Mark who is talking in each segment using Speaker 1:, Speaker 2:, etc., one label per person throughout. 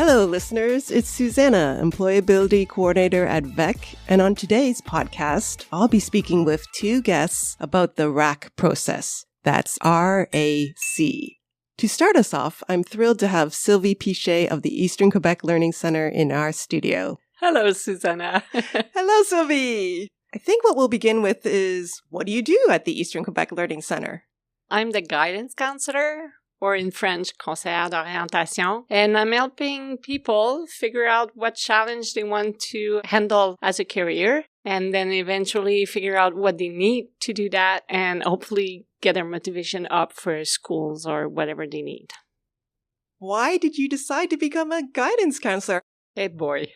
Speaker 1: Hello, listeners. It's Susanna, Employability Coordinator at VEC. And on today's podcast, I'll be speaking with two guests about the RAC process. That's RAC. To start us off, I'm thrilled to have Sylvie Piché of the Eastern Québec Learning Centre in our studio.
Speaker 2: Hello, Susanna.
Speaker 1: Hello, Sylvie. I think what we'll begin with is, what do you do at the Eastern Québec Learning Centre?
Speaker 2: I'm the guidance counselor, or in French, conseillère d'orientation, and I'm helping people figure out what challenge they want to handle as a career, and then eventually figure out what they need to do that, and hopefully get their motivation up for schools or whatever they need.
Speaker 1: Why did you decide to become a guidance counselor?
Speaker 2: Hey, boy.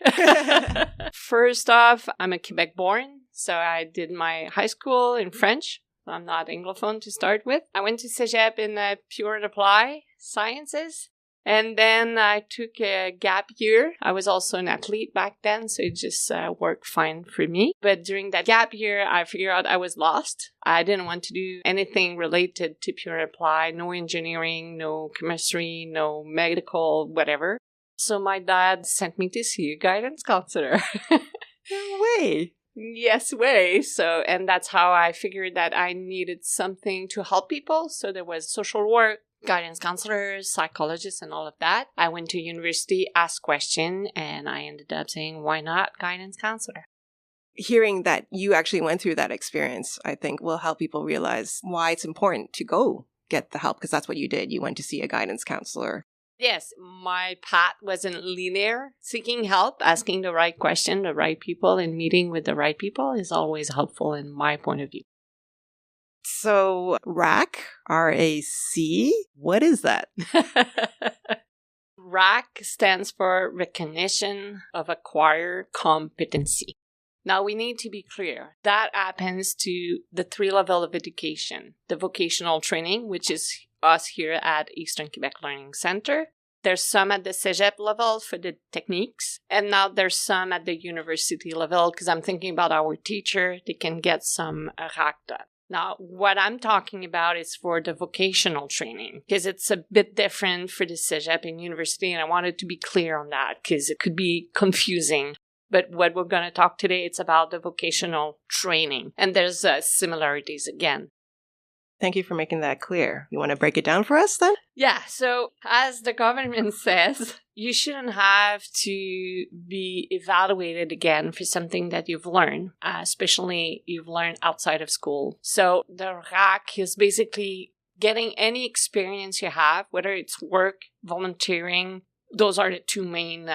Speaker 2: First off, I'm a Quebec born, so I did my high school in French. I'm not Anglophone to start with. I went to Cégep in pure and applied sciences. And then I took a gap year. I was also an athlete back then, so it just worked fine for me. But during that gap year, I figured out I was lost. I didn't want to do anything related to pure and applied. No engineering, no chemistry, no medical, whatever. So my dad sent me to see a guidance counselor.
Speaker 1: No way.
Speaker 2: Yes way. So, and that's how I figured that I needed something to help people. So there was social work, guidance counselors, psychologists, and all of that. I went to university, asked questions, and I ended up saying, why not guidance counselor?
Speaker 1: Hearing that you actually went through that experience, I think will help people realize why it's important to go get the help, because that's what you did. You went to see a guidance counselor.
Speaker 2: Yes, my path wasn't linear. Seeking help, asking the right question, the right people, and meeting with the right people is always helpful in my point of view.
Speaker 1: So RAC, R-A-C, what is that?
Speaker 2: RAC stands for Recognition of Acquired Competencies. Now, we need to be clear. That happens to the 3 levels of education. The vocational training, which is us here at Eastern Québec Learning Centre. There's some at the Cégep level for the techniques. And now there's some at the university level, because I'm thinking about our teacher. They can get some RAC'd. Now, what I'm talking about is for the vocational training, because it's a bit different for the Cégep and university, and I wanted to be clear on that, because it could be confusing. But what we're going to talk today, it's about the vocational training, and there's similarities again.
Speaker 1: Thank you for making that clear. You want to break it down for us then?
Speaker 2: Yeah, so as the government says, you shouldn't have to be evaluated again for something that you've learned, especially you've learned outside of school. So the RAC is basically getting any experience you have, whether it's work, volunteering. Those are the 2 main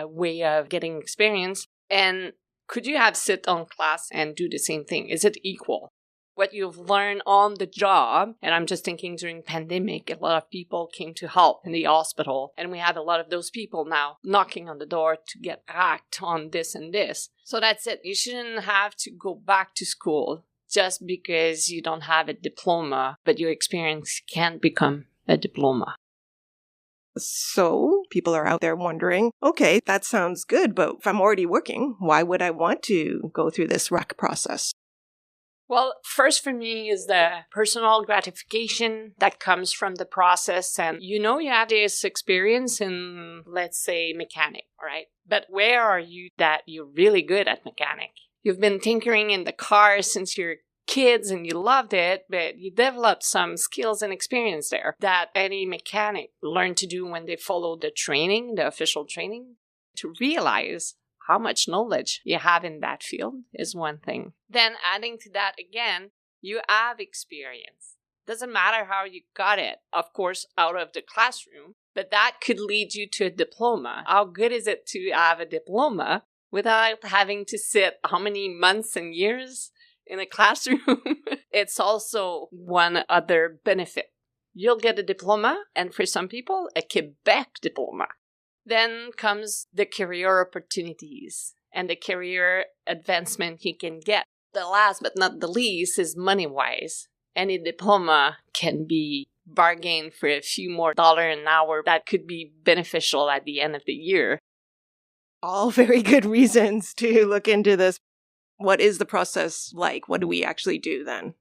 Speaker 2: way of getting experience. And could you have sit on class and do the same thing? Is it equal? What you've learned on the job, and I'm just thinking during pandemic, a lot of people came to help in the hospital, and we have a lot of those people now knocking on the door to get RAC'd on this and this. So that's it. You shouldn't have to go back to school just because you don't have a diploma, but your experience can't become a diploma.
Speaker 1: So people are out there wondering, okay, that sounds good, but if I'm already working, why would I want to go through this RAC process?
Speaker 2: Well, first for me is the personal gratification that comes from the process. And you have this experience in, let's say, mechanic, right? But where are you that you're really good at mechanic? You've been tinkering in the car since you're kids and you loved it, but you developed some skills and experience there that any mechanic learned to do when they follow the training, the official training, to realize how much knowledge you have in that field is one thing. Then adding to that again, you have experience. Doesn't matter how you got it, of course, out of the classroom, but that could lead you to a diploma. How good is it to have a diploma without having to sit how many months and years in a classroom? It's also one other benefit. You'll get a diploma, and for some people, a Quebec diploma. Then comes the career opportunities and the career advancement you can get. The last but not the least is money-wise. Any diploma can be bargained for a few more dollars an hour that could be beneficial at the end of the year.
Speaker 1: All very good reasons to look into this. What is the process like? What do we actually do then?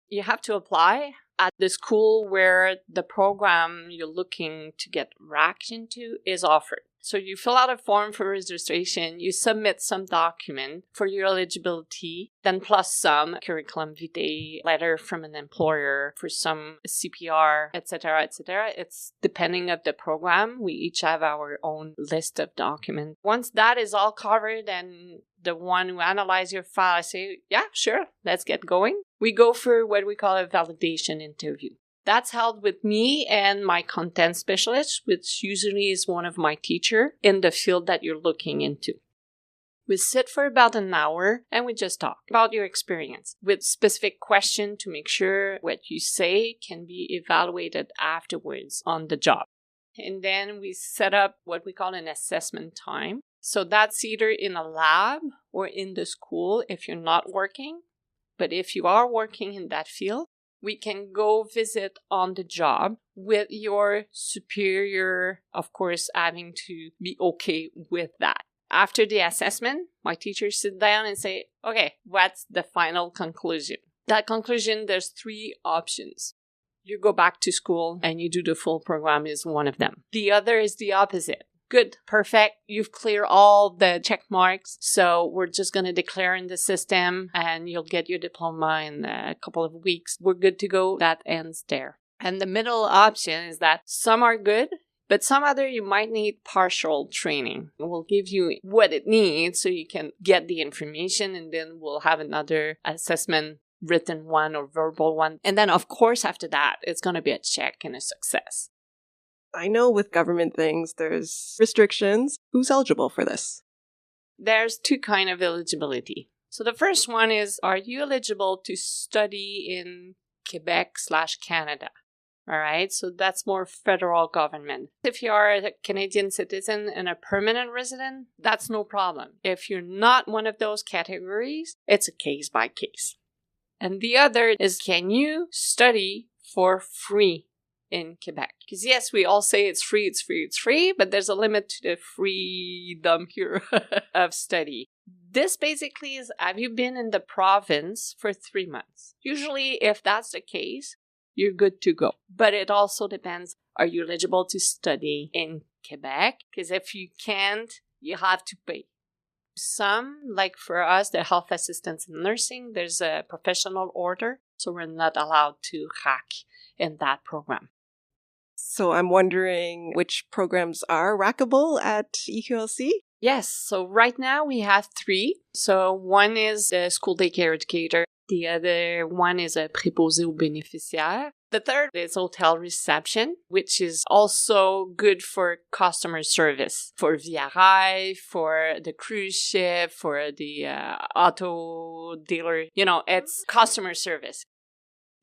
Speaker 2: You have to apply at the school where the program you're looking to get RAC'd into is offered. So you fill out a form for registration, you submit some document for your eligibility, then plus some curriculum vitae, letter from an employer for some CPR, etc., etc. It's depending of the program. We each have our own list of documents. Once that is all covered and the one who analyzes your file, I say, yeah, sure, let's get going. We go for what we call a validation interview. That's held with me and my content specialist, which usually is one of my teachers in the field that you're looking into. We sit for about an hour and we just talk about your experience with specific questions to make sure what you say can be evaluated afterwards on the job. And then we set up what we call an assessment time. So that's either in a lab or in the school if you're not working. But if you are working in that field, we can go visit on the job with your superior, of course, having to be okay with that. After the assessment, my teachers sit down and say, okay, what's the final conclusion? That conclusion, there's 3 options. You go back to school and you do the full program is one of them. The other is the opposite. Good, perfect. You've cleared all the check marks. So we're just going to declare in the system and you'll get your diploma in a couple of weeks. We're good to go. That ends there. And the middle option is that some are good, but some other you might need partial training. We'll give you what it needs so you can get the information, and then we'll have another assessment, written one or verbal one. And then, of course, after that, it's going to be a check and a success.
Speaker 1: I know with government things, there's restrictions. Who's eligible for this?
Speaker 2: There's 2 kinds of eligibility. So the first one is, are you eligible to study in Quebec/Canada? All right, so that's more federal government. If you are a Canadian citizen and a permanent resident, that's no problem. If you're not one of those categories, it's a case by case. And the other is, can you study for free in Quebec? Because yes, we all say it's free, but there's a limit to the freedom here of study. This basically is, have you been in the province for 3 months? Usually, if that's the case, you're good to go. But it also depends, are you eligible to study in Quebec? Because if you can't, you have to pay. Some, like for us, the health assistants in nursing, there's a professional order, so we're not allowed to RAC in that program.
Speaker 1: So I'm wondering which programs are RACable at EQLC?
Speaker 2: Yes, so right now we have 3. So one is a school daycare educator. The other one is a préposé aux bénéficiaires. The third is hotel reception, which is also good for customer service, for Via Rail, for the cruise ship, for the auto dealer. You know, it's customer service.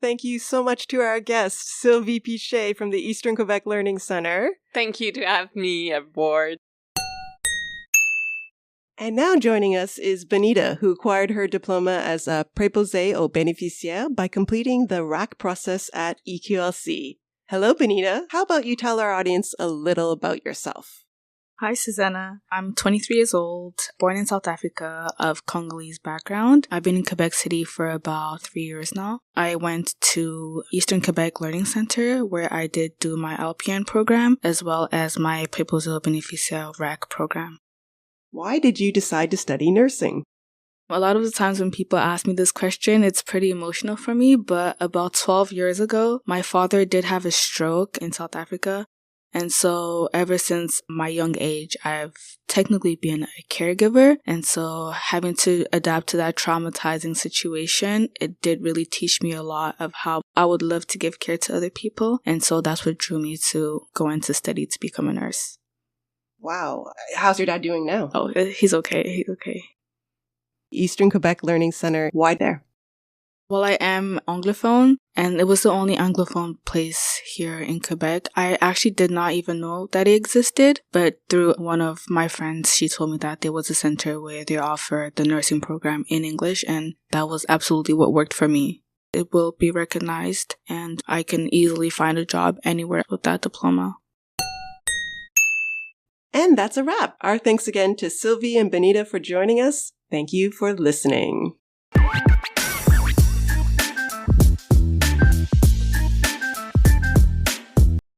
Speaker 1: Thank you so much to our guest, Sylvie Piché from the Eastern Québec Learning Centre.
Speaker 2: Thank you to have me aboard.
Speaker 1: And now joining us is Bonita, who acquired her diploma as a préposé aux bénéficiaires by completing the RAC process at EQLC. Hello, Bonita. How about you tell our audience a little about yourself?
Speaker 3: Hi, Susanna. I'm 23 years old, born in South Africa, of Congolese background. I've been in Québec City for about 3 years now. I went to Eastern Québec Learning Centre, where I did do my LPN program, as well as my préposé aux bénéficiaires RAC program.
Speaker 1: Why did you decide to study nursing?
Speaker 3: A lot of the times when people ask me this question, it's pretty emotional for me, but about 12 years ago, my father did have a stroke in South Africa. And so ever since my young age, I've technically been a caregiver. And so having to adapt to that traumatizing situation, it did really teach me a lot of how I would love to give care to other people. And so that's what drew me to go into study to become a nurse.
Speaker 1: Wow. How's your dad doing now?
Speaker 3: Oh, he's okay. He's okay.
Speaker 1: Eastern Québec Learning Centre. Why there?
Speaker 3: Well, I am Anglophone, and it was the only Anglophone place here in Quebec. I actually did not even know that it existed, but through one of my friends, she told me that there was a center where they offer the nursing program in English, and that was absolutely what worked for me. It will be recognized, and I can easily find a job anywhere with that diploma.
Speaker 1: And that's a wrap. Our thanks again to Sylvie and Bonita for joining us. Thank you for listening.